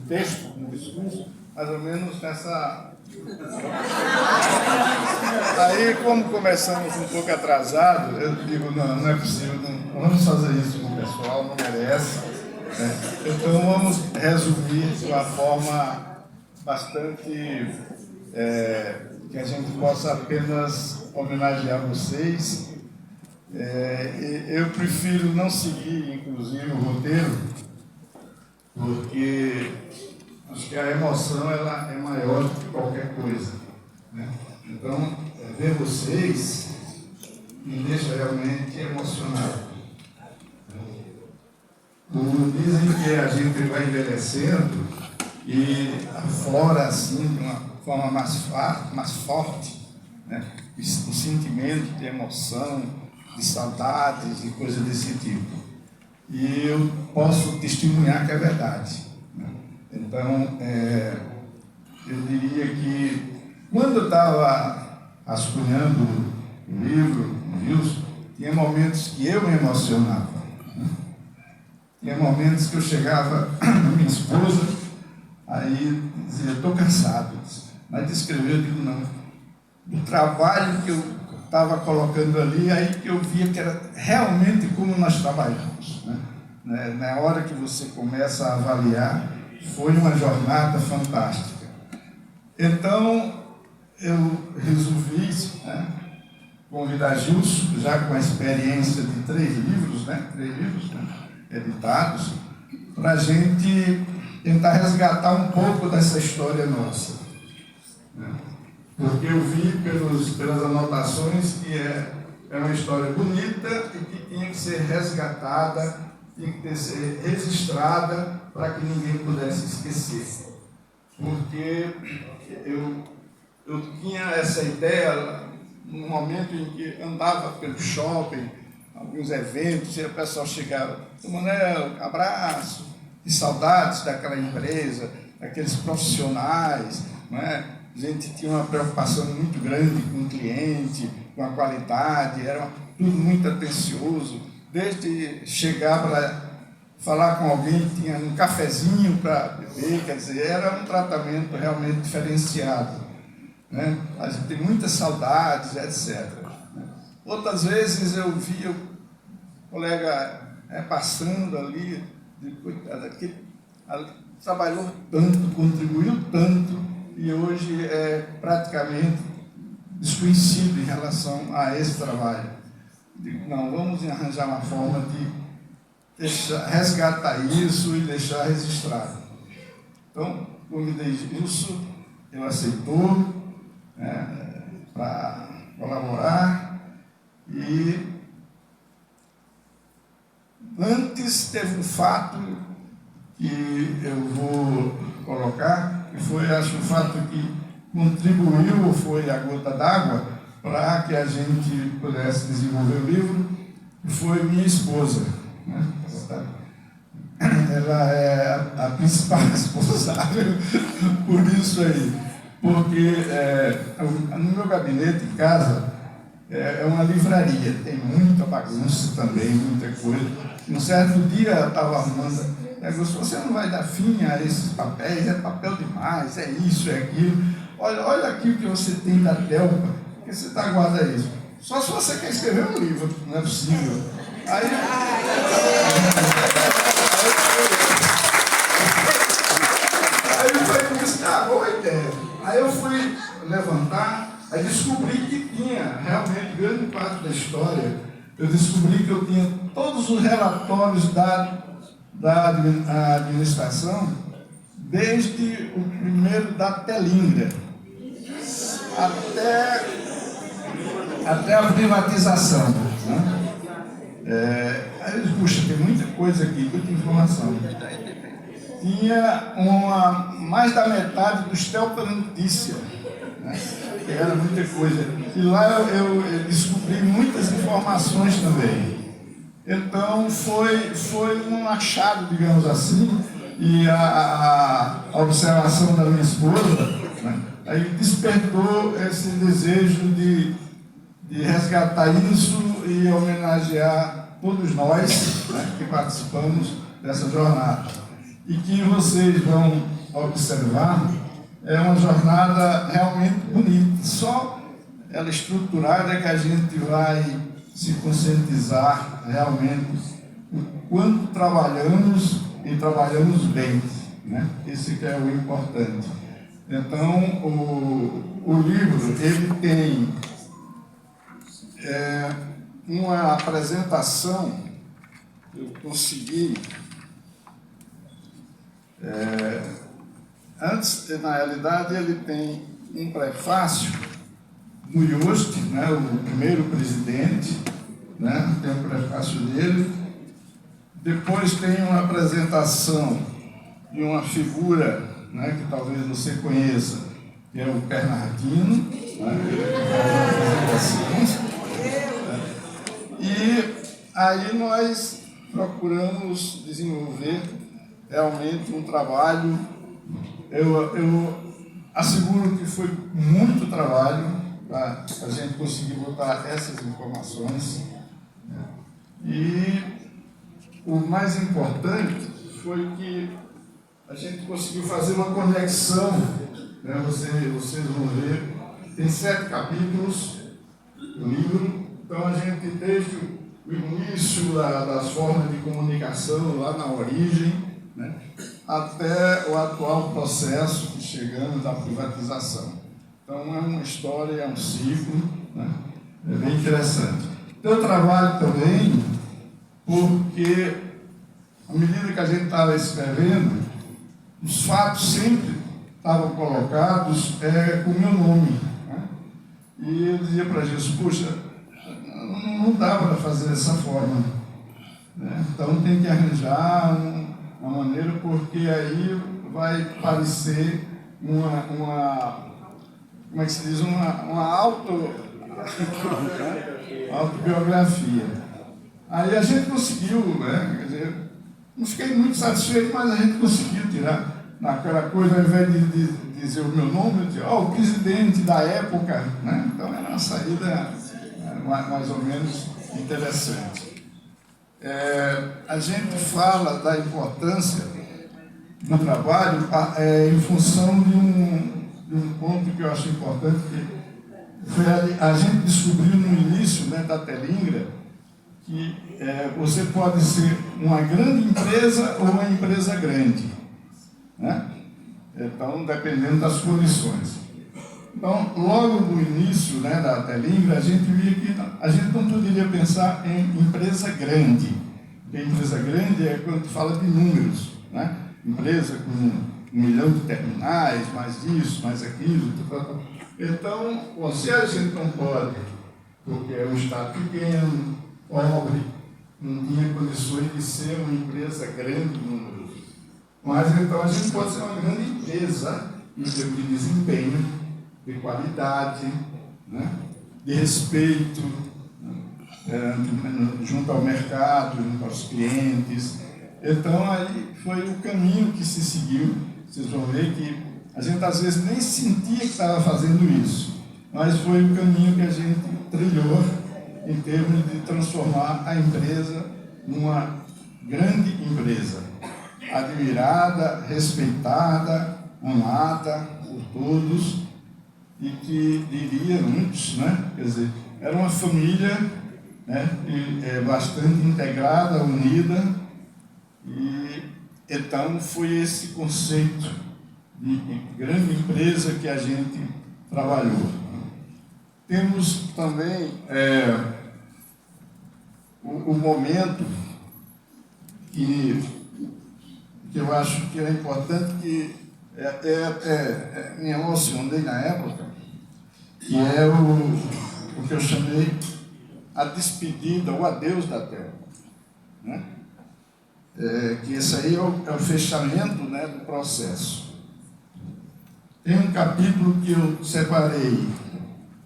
texto, no discurso, mais ou menos nessa... Aí, como começamos um pouco atrasado, eu digo, não é possível, não vamos fazer isso com o pessoal, não merece. Então, vamos resumir de uma forma bastante... que a gente possa apenas homenagear vocês. Eu prefiro não seguir, inclusive, o roteiro, porque acho que a emoção ela é maior do que qualquer coisa, né? Então, ver vocês me deixa realmente emocionado. Dizem que a gente vai envelhecendo e aflora assim de uma forma mais forte, né? Um sentimento de emoção, de saudades e coisas desse tipo. E eu posso testemunhar que é verdade, né? Então, eu diria que quando eu estava rascunhando o livro, o Wilson, tinha momentos que eu me emocionava, né? Tinha momentos que eu chegava na minha esposa, aí dizia, estou cansado. Mas de escrever, eu digo, não. O trabalho que eu estava colocando ali, aí que eu via que era realmente como nós trabalhamos, né? Na hora que você começa a avaliar, foi uma jornada fantástica. Então, eu resolvi, né, convidar Gilson, já com a experiência de 3 livros, né, editados, para a gente tentar resgatar um pouco dessa história nossa, né? Porque eu vi pelas anotações que é uma história bonita e que tinha que ser resgatada, tinha que ser registrada para que ninguém pudesse esquecer. Porque eu tinha essa ideia no momento em que andava pelo shopping, alguns eventos, e o pessoal chegava, Manel, abraço, e saudades daquela empresa, daqueles profissionais, não é? A gente tinha uma preocupação muito grande com o cliente, com a qualidade, era tudo muito atencioso, desde chegar para falar com alguém, tinha um cafezinho para beber, quer dizer, era um tratamento realmente diferenciado, né? A gente tem muitas saudades, etc. Outras vezes eu via o colega passando ali, trabalhou tanto, contribuiu tanto, e hoje é praticamente desconhecido em relação a esse trabalho. Digo, não, vamos arranjar uma forma de resgatar isso e deixar registrado. Então, convidei Gilson, ele aceitou, para colaborar, e antes teve um fato que eu vou colocar, que foi, acho, um fato que contribuiu, foi a gota d'água para que a gente pudesse desenvolver o livro, que foi minha esposa, né? Ela é a principal responsável por isso aí, porque no meu gabinete em casa é uma livraria, tem muita bagunça também, muita coisa. Um certo dia eu estava arrumando, você não vai dar fim a esses papéis, é papel demais, é isso, é aquilo. Olha aqui o que você tem da Telpa, por que você está guardando isso? Só se você quer escrever um livro, não é possível. Aí eu falei, boa ideia. Aí eu fui levantar, aí descobri que tinha realmente grande parte da história. Eu descobri que eu tinha todos os relatórios da administração, desde o primeiro da Telingra até a privatização, né? Aí eu disse, puxa, tem muita coisa aqui, muita informação. Tinha mais da metade do Telpa Notícia, né? Que era muita coisa. E lá eu descobri muitas informações também. Então foi um achado, digamos assim, e a observação da minha esposa, né, aí despertou esse desejo de resgatar isso e homenagear todos nós, né, que participamos dessa jornada. E que vocês vão observar, é uma jornada realmente bonita. Só ela estruturada é que a gente vai se conscientizar realmente o quanto trabalhamos e trabalhamos bem, né? Esse que é o importante. Então, o livro, ele tem uma apresentação, eu consegui, antes, na realidade, ele tem um prefácio do Yost, né, o primeiro presidente, né, tem o prefácio dele. Depois tem uma apresentação de uma figura, né, que talvez você conheça, que é o Bernardino, né, e aí nós procuramos desenvolver realmente um trabalho. Eu asseguro que foi muito trabalho para a gente conseguir botar essas informações, né? E o mais importante foi que a gente conseguiu fazer uma conexão, né? Vocês vão ver, tem 7 capítulos do livro, então a gente, desde o início das formas de comunicação, lá na origem, né, até o atual processo que chegamos da privatização. Então é uma história, é um ciclo, né? É bem interessante. Eu trabalho também porque, à medida que a gente estava escrevendo, os fatos sempre estavam colocados com o meu nome, né? E eu dizia para Jesus, puxa, não dá para fazer dessa forma, né? Então tem que arranjar uma maneira, porque aí vai parecer uma como é que se diz, uma autobiografia. Aí a gente conseguiu, né? Quer dizer, não fiquei muito satisfeito, mas a gente conseguiu tirar naquela coisa, ao invés de dizer o meu nome, eu dizia, o presidente da época, né? Então era uma saída mais ou menos interessante. A gente fala da importância do trabalho em função de um ponto que eu acho importante, que foi a gente descobriu no início, né, da Telingra, que você pode ser uma grande empresa ou uma empresa grande, né? Então, dependendo das condições. Então, logo no início, né, da Telingra, a gente via que a gente não poderia pensar em empresa grande. Porque empresa grande é quando fala de números, né? Empresa com 1 milhão de terminais, mais isso, mais aquilo. Então, se a gente não pode, porque é um estado pequeno, pobre, não tinha condições de ser uma empresa grande em números. Mas então a gente pode ser uma grande empresa em termos de desempenho, de qualidade, né? De respeito, né? Junto ao mercado, junto aos clientes. Então aí foi o caminho que se seguiu. Vocês vão ver que a gente às vezes nem sentia que estava fazendo isso, mas foi o caminho que a gente trilhou em termos de transformar a empresa numa grande empresa, admirada, respeitada, amada por todos, e que, diria muitos, né? Quer dizer, era uma família, né, bastante integrada, unida, e então foi esse conceito de grande empresa que a gente trabalhou. Temos também o momento que eu acho que é importante, que me emocionei na época, que é o que eu chamei a despedida, o adeus da Terra, né? Que esse aí é o fechamento, né, do processo. Tem um capítulo que eu separei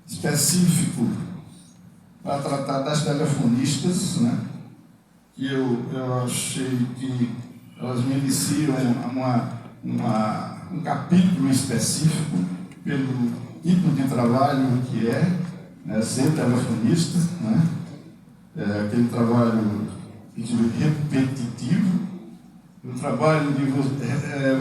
específico para tratar das telefonistas, né? Que eu achei que elas mereciam um capítulo específico pelo tipo de trabalho que né, ser telefonista, né? Aquele trabalho repetitivo, o trabalho de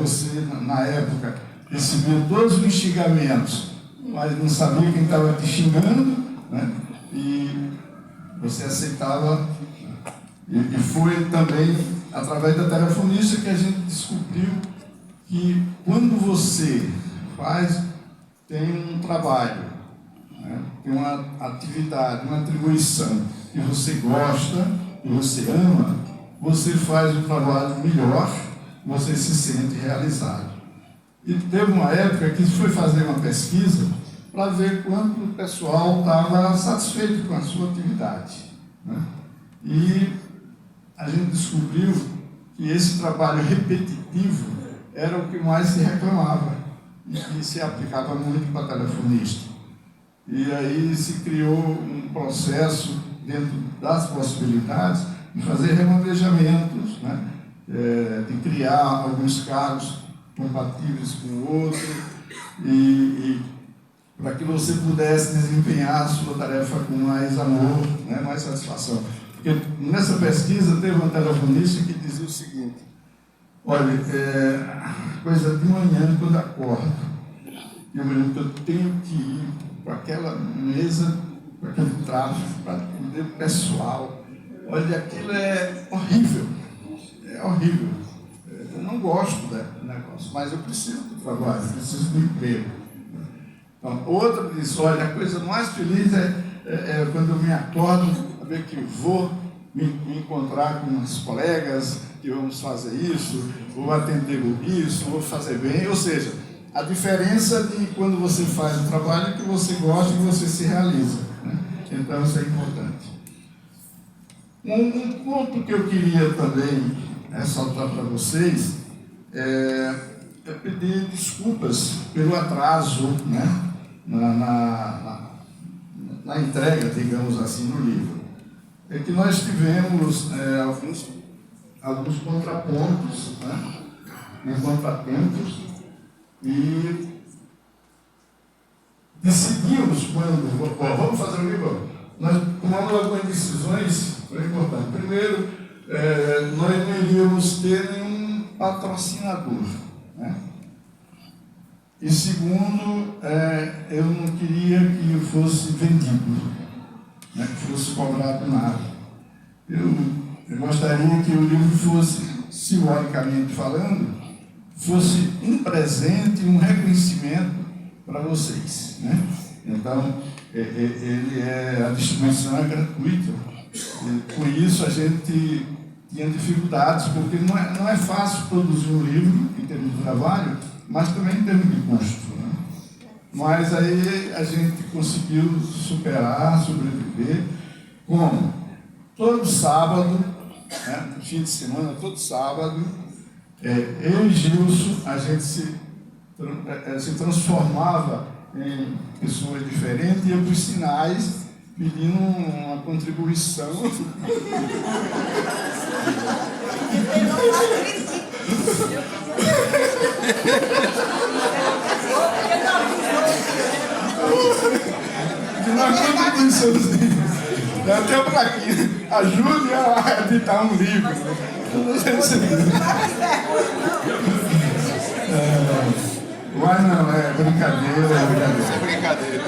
você, na época, recebia todos os xingamentos, mas não sabia quem estava te xingando, né? E você aceitava. E foi também através da telefonista que a gente descobriu que quando você tem um trabalho, né, tem uma atividade, uma atribuição que você gosta, que você ama, você faz o trabalho melhor, você se sente realizado. E teve uma época que foi fazer uma pesquisa para ver quanto o pessoal estava satisfeito com a sua atividade, né? E a gente descobriu que esse trabalho repetitivo era o que mais se reclamava e que se aplicava muito para telefonista. E aí se criou um processo dentro das possibilidades de fazer remanejamentos, né? De criar alguns cargos compatíveis com o outro e para que você pudesse desempenhar a sua tarefa com mais amor, né? Mais satisfação. Porque nessa pesquisa teve uma telefonista que dizia o seguinte: olha, coisa de manhã quando acordo, eu me lembro que eu tenho que ir para aquela mesa, para aquele tráfego, para atender o pessoal. Olha, aquilo é horrível, eu não gosto do negócio, mas eu preciso do trabalho, eu preciso do emprego. Então, outra diz: olha, a coisa mais feliz é quando eu me acordo, a ver que eu vou me encontrar com os colegas, que vamos fazer isso, vou atender isso, vou fazer bem. Ou seja, a diferença de quando você faz o trabalho que você gosta e você se realiza, né? Então, isso é importante. Um ponto que eu queria também ressaltar para vocês é pedir desculpas pelo atraso, né? Na entrega, digamos assim, no livro. É que nós tivemos alguns contrapontos, né? Contratempos, e decidimos quando vamos fazer o livro. Nós tomamos algumas decisões importantes. Primeiro, nós não iríamos ter nenhum patrocinador, né? E segundo, eu não queria que eu fosse vendido, né, que fosse cobrado nada. Eu gostaria que o livro fosse, simbolicamente falando, fosse um presente, um reconhecimento para vocês, né? Então, a distribuição é gratuita. E, por isso, a gente tinha dificuldades, porque não é fácil produzir um livro em termos de trabalho, mas também em termos de custo, né? Mas aí a gente conseguiu superar, sobreviver, como todo sábado, né, no fim de semana, todo sábado, eu e Gilson, a gente se transformava em pessoas diferentes e eu para os sinais pedindo uma contribuição. De uma contribuição. Até para aqui. Ajude a editar um livro. Mas não, é brincadeira. Isso é brincadeira.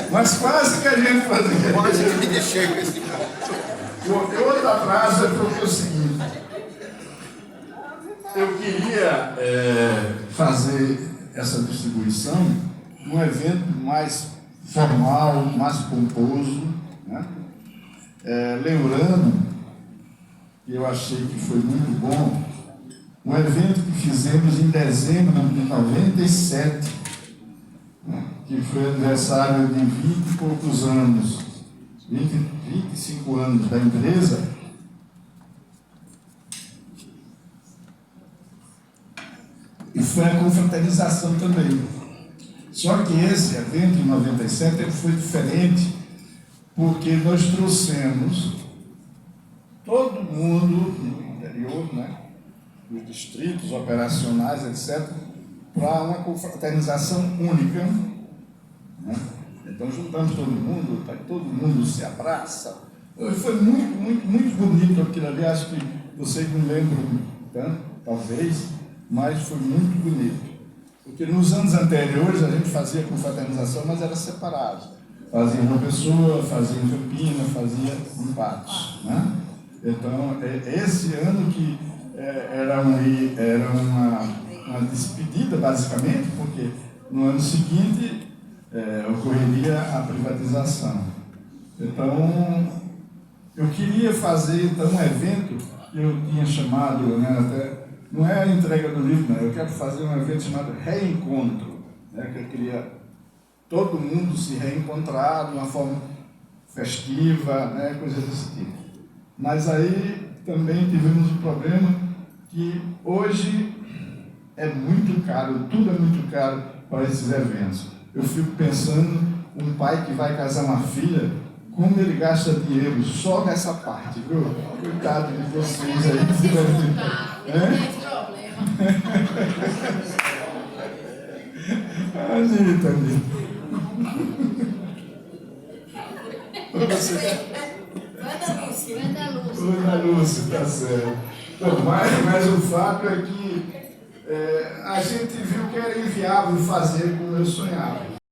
Mas quase que a gente fazia. Quase que me deixei com esse cara. Outra frase é porque é o seguinte: eu queria fazer essa distribuição num evento mais formal, mais pomposo, né? Lembrando que eu achei que foi muito bom um evento que fizemos em dezembro de 97, né? Que foi aniversário de 20 e poucos anos, 25 anos da empresa. E foi a confraternização também. Só que esse evento, em 97, ele foi diferente, porque nós trouxemos todo mundo no interior, né, dos distritos operacionais, etc., para uma confraternização única, né? Então juntamos todo mundo se abraça, Foi muito bonito aquilo ali. Acho que vocês não lembram tanto, talvez, mas foi muito bonito. Porque nos anos anteriores a gente fazia confraternização, mas era separado. Fazia em uma pessoa, fazia em Campina, fazia em Patos, né? Então, esse ano que era uma despedida, basicamente, porque no ano seguinte ocorreria a privatização. Então, eu queria fazer um evento que eu tinha chamado, né, até, não é a entrega do livro, não, eu quero fazer um evento chamado Reencontro, né, que eu queria todo mundo se reencontrar de uma forma festiva, né, coisa desse tipo. Mas aí também tivemos um problema que hoje é muito caro, tudo é muito caro para esses eventos. Eu fico pensando, um pai que vai casar uma filha, como ele gasta dinheiro só nessa parte, viu? Coitado de vocês aí. Não tem problema. Anitta. Ana Lúcia, tá certo. Bom, mas o fato é que a gente viu que era inviável fazer como eu sonhava.